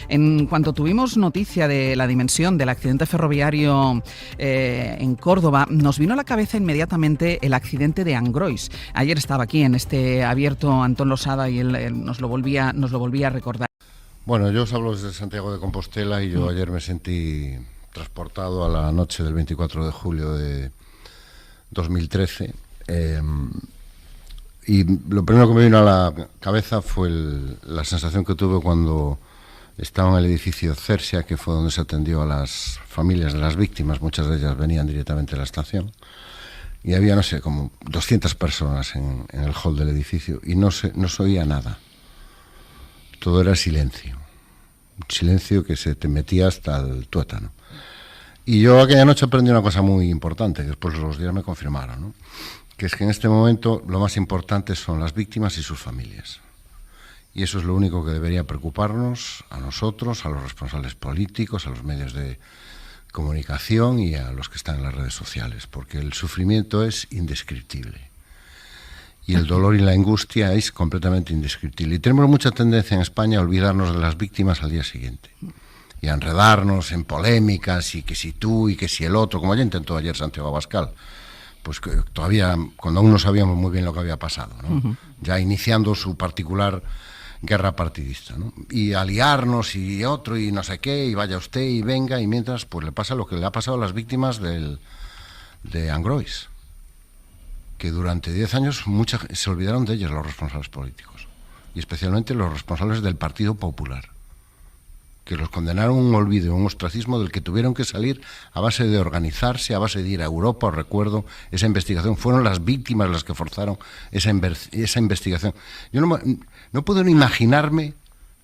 En cuanto tuvimos noticia de la dimensión del accidente ferroviario en Córdoba, nos vino a la cabeza inmediatamente el accidente de Angrois. Ayer estaba aquí en este abierto Antón Losada y él nos lo volvía a recordar. Bueno, yo os hablo desde Santiago de Compostela y yo ayer me sentí transportado a la noche del 24 de julio de 2013. Y lo primero que me vino a la cabeza fue la sensación que tuve cuando estaba en el edificio Cersia, que fue donde se atendió a las familias de las víctimas. Muchas de ellas venían directamente de la estación. Y había, no sé, como 200 personas en el hall del edificio y no se oía nada. Todo era silencio. Un silencio que se te metía hasta el tuétano. Y yo aquella noche aprendí una cosa muy importante, que después los días me confirmaron, ¿no? Que es que en este momento lo más importante son las víctimas y sus familias. Y eso es lo único que debería preocuparnos a nosotros, a los responsables políticos, a los medios de comunicación y a los que están en las redes sociales, porque el sufrimiento es indescriptible. Y el dolor y la angustia es completamente indescriptible. Y tenemos mucha tendencia en España a olvidarnos de las víctimas al día siguiente. Y a enredarnos en polémicas, y que si tú, y que si el otro, como ya intentó ayer Santiago Abascal. Pues que todavía, cuando aún no sabíamos muy bien lo que había pasado, ¿no? Ya iniciando su particular guerra partidista, ¿no? Y aliarnos y otro y no sé qué, y vaya usted y venga, y mientras pues le pasa lo que le ha pasado a las víctimas de Angrois, que durante 10 años se olvidaron de ellos los responsables políticos, y especialmente los responsables del Partido Popular, que los condenaron a un olvido, a un ostracismo del que tuvieron que salir a base de organizarse, a base de ir a Europa. Os recuerdo esa investigación, fueron las víctimas las que forzaron esa investigación. Yo no puedo ni imaginarme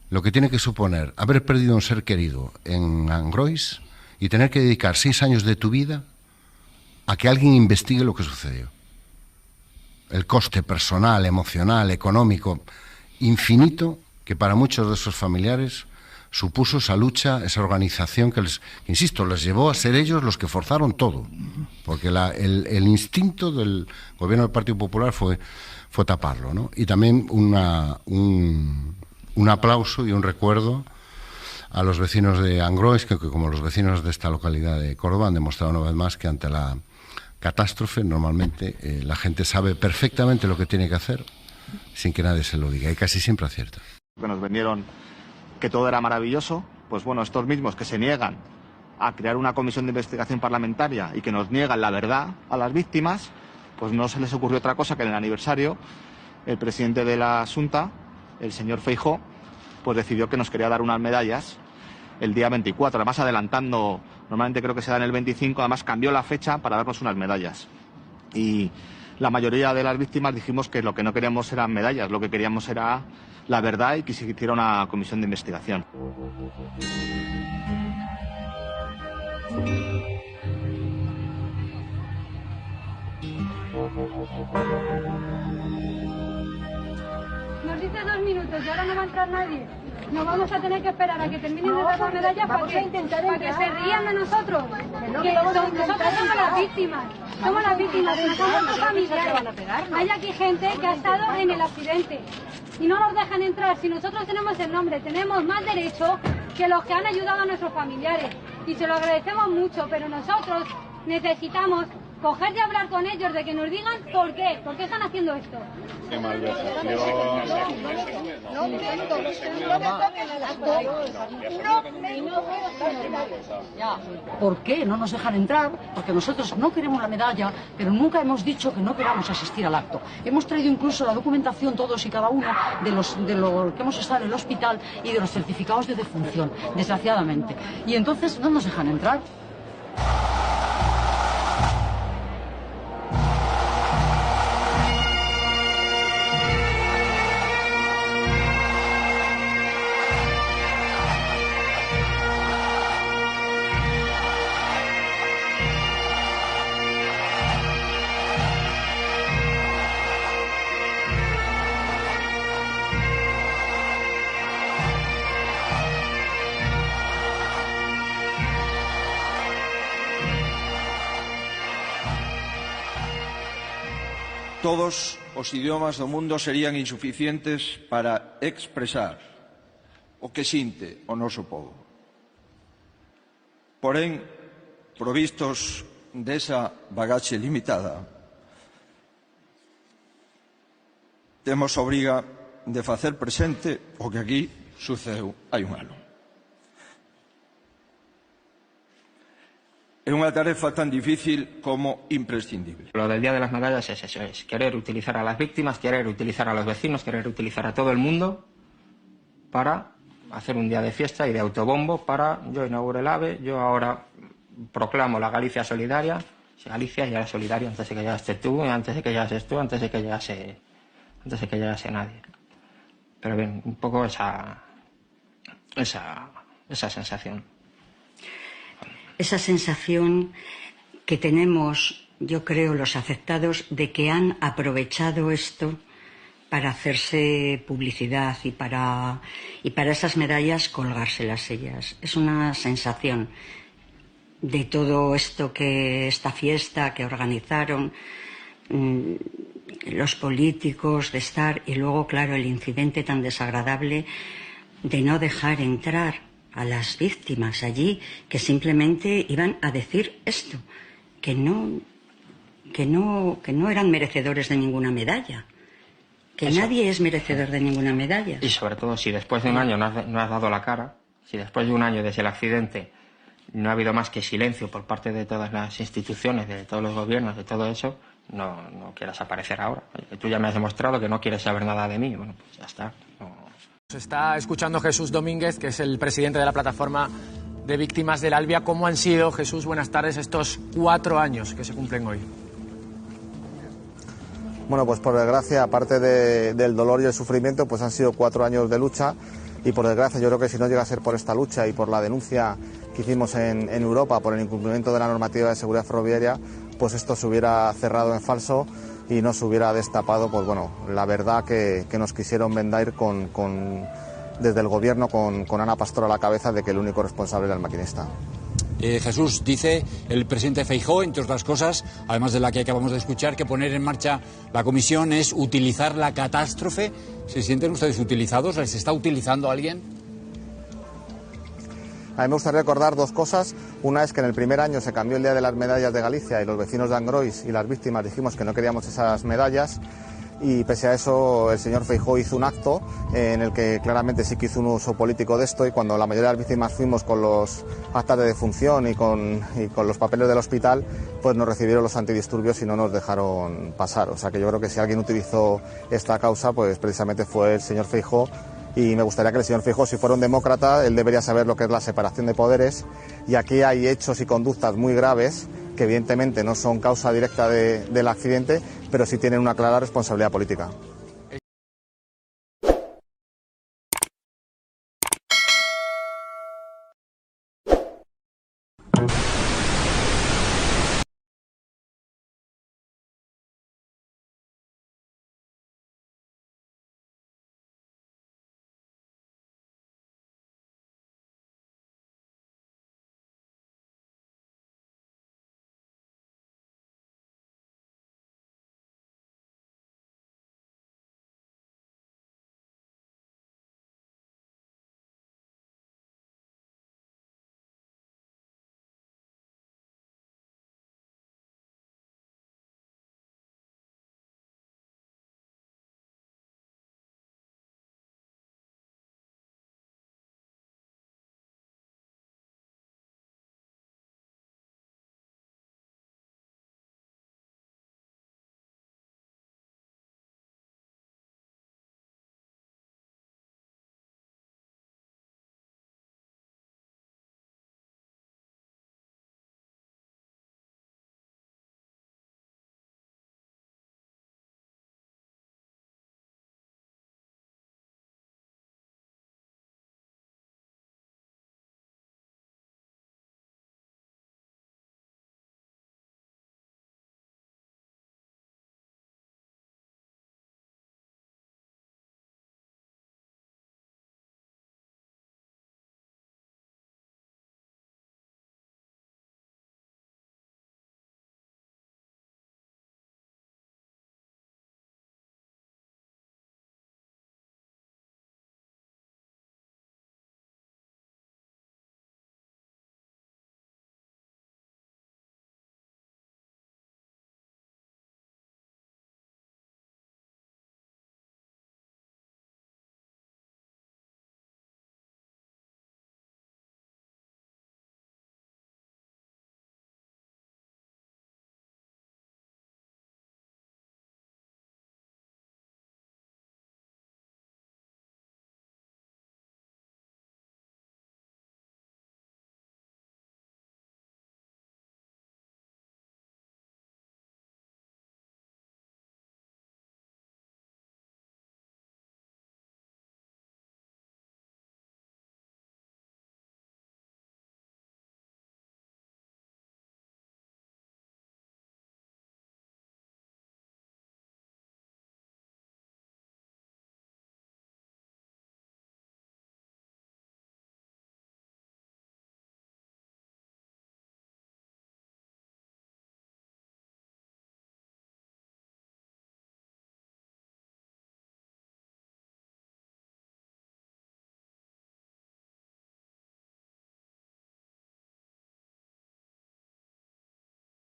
lo que tiene que suponer haber perdido un ser querido en Angrois y tener que dedicar 6 años de tu vida a que alguien investigue lo que sucedió. El coste personal, emocional, económico, infinito, que para muchos de esos familiares supuso esa lucha, esa organización que insisto, les llevó a ser ellos los que forzaron todo, porque el instinto del gobierno del Partido Popular fue taparlo, ¿no? Y también un aplauso y un recuerdo a los vecinos de Angrois, que como los vecinos de esta localidad de Córdoba han demostrado una vez más que ante la catástrofe normalmente la gente sabe perfectamente lo que tiene que hacer sin que nadie se lo diga, y casi siempre acierta. Que nos vendieron que todo era maravilloso, pues bueno, estos mismos que se niegan a crear una comisión de investigación parlamentaria y que nos niegan la verdad a las víctimas, pues no se les ocurrió otra cosa que en el aniversario el presidente de la Xunta, el señor Feijóo, pues decidió que nos quería dar unas medallas el día 24, además adelantando, normalmente creo que se dan el 25, además cambió la fecha para darnos unas medallas. Y la mayoría de las víctimas dijimos que lo que no queríamos eran medallas, lo que queríamos era la verdad y que se hiciera una comisión de investigación. Nos dice 2 minutos y ahora no va a entrar nadie. Nos vamos a tener que esperar a que terminen de dar las medallas para que se rían de nosotros. Nosotros somos las víctimas. Somos las víctimas de nuestros familiares. Hay aquí gente que ha estado en el accidente y no nos dejan entrar. Si nosotros tenemos el nombre, tenemos más derecho que los que han ayudado a nuestros familiares. Y se lo agradecemos mucho, pero nosotros necesitamos coger y hablar con ellos de que nos digan por qué están haciendo esto. Qué mal, yo. ¿Por qué no nos dejan entrar? Porque nosotros no queremos la medalla, pero nunca hemos dicho que no queramos asistir al acto. Hemos traído incluso la documentación todos y cada uno de lo que hemos estado en el hospital y de los certificados de defunción, desgraciadamente. Y entonces no nos dejan entrar. Todos os idiomas do mundo serían insuficientes para expresar o que sinte o noso povo. Porén, provistos desa bagaxe limitada, temos a obriga de facer presente o que aquí sucedeu hai un ano. É unha tarefa tan difícil como imprescindible. Lo del Día de las Medallas es eso, es querer utilizar a las víctimas, querer utilizar a los vecinos, querer utilizar a todo el mundo para hacer un día de fiesta y de autobombo para yo inauguro el AVE, yo ahora proclamo la Galicia solidaria. Si Galicia ya era solidaria antes de que llegaste tú, antes de que llegases tú, antes de que llegase nadie. Pero bien, un poco esa sensación. Esa sensación que tenemos, yo creo, los afectados, de que han aprovechado esto para hacerse publicidad y para esas medallas colgárselas ellas. Es una sensación de todo esto, que esta fiesta que organizaron los políticos, de estar, y luego, claro, el incidente tan desagradable de no dejar entrar a las víctimas allí, que simplemente iban a decir esto, que no eran merecedores de ninguna medalla, que eso. Nadie es merecedor de ninguna medalla. Y sobre todo, si después de un año no has dado la cara, si después de un año desde el accidente no ha habido más que silencio por parte de todas las instituciones, de todos los gobiernos, de todo eso, no quieras aparecer ahora. Tú ya me has demostrado que no quieres saber nada de mí, bueno, pues ya está. Está escuchando Jesús Domínguez, que es el presidente de la plataforma de víctimas del Albia. ¿Cómo han sido, Jesús, buenas tardes, estos 4 años que se cumplen hoy? Bueno, pues por desgracia, aparte del dolor y el sufrimiento, pues han sido 4 años de lucha, y por desgracia yo creo que si no llega a ser por esta lucha y por la denuncia que hicimos en Europa por el incumplimiento de la normativa de seguridad ferroviaria, pues esto se hubiera cerrado en falso y no se hubiera destapado, pues bueno, la verdad que nos quisieron vender desde el gobierno con Ana Pastor a la cabeza, de que el único responsable era el maquinista. Jesús, dice el presidente Feijóo, entre otras cosas, además de la que acabamos de escuchar, que poner en marcha la comisión es utilizar la catástrofe. ¿Se sienten ustedes utilizados? ¿Les está utilizando alguien? A mí me gustaría recordar 2 cosas. Una es que en el primer año se cambió el Día de las Medallas de Galicia y los vecinos de Angrois y las víctimas dijimos que no queríamos esas medallas, y pese a eso el señor Feijóo hizo un acto en el que claramente sí que hizo un uso político de esto, y cuando la mayoría de las víctimas fuimos con los actas de defunción y con los papeles del hospital, pues nos recibieron los antidisturbios y no nos dejaron pasar. O sea que yo creo que si alguien utilizó esta causa, pues precisamente fue el señor Feijóo. Y me gustaría que el señor Feijóo, si fuera un demócrata, él debería saber lo que es la separación de poderes, y aquí hay hechos y conductas muy graves que evidentemente no son causa directa del accidente, pero sí tienen una clara responsabilidad política.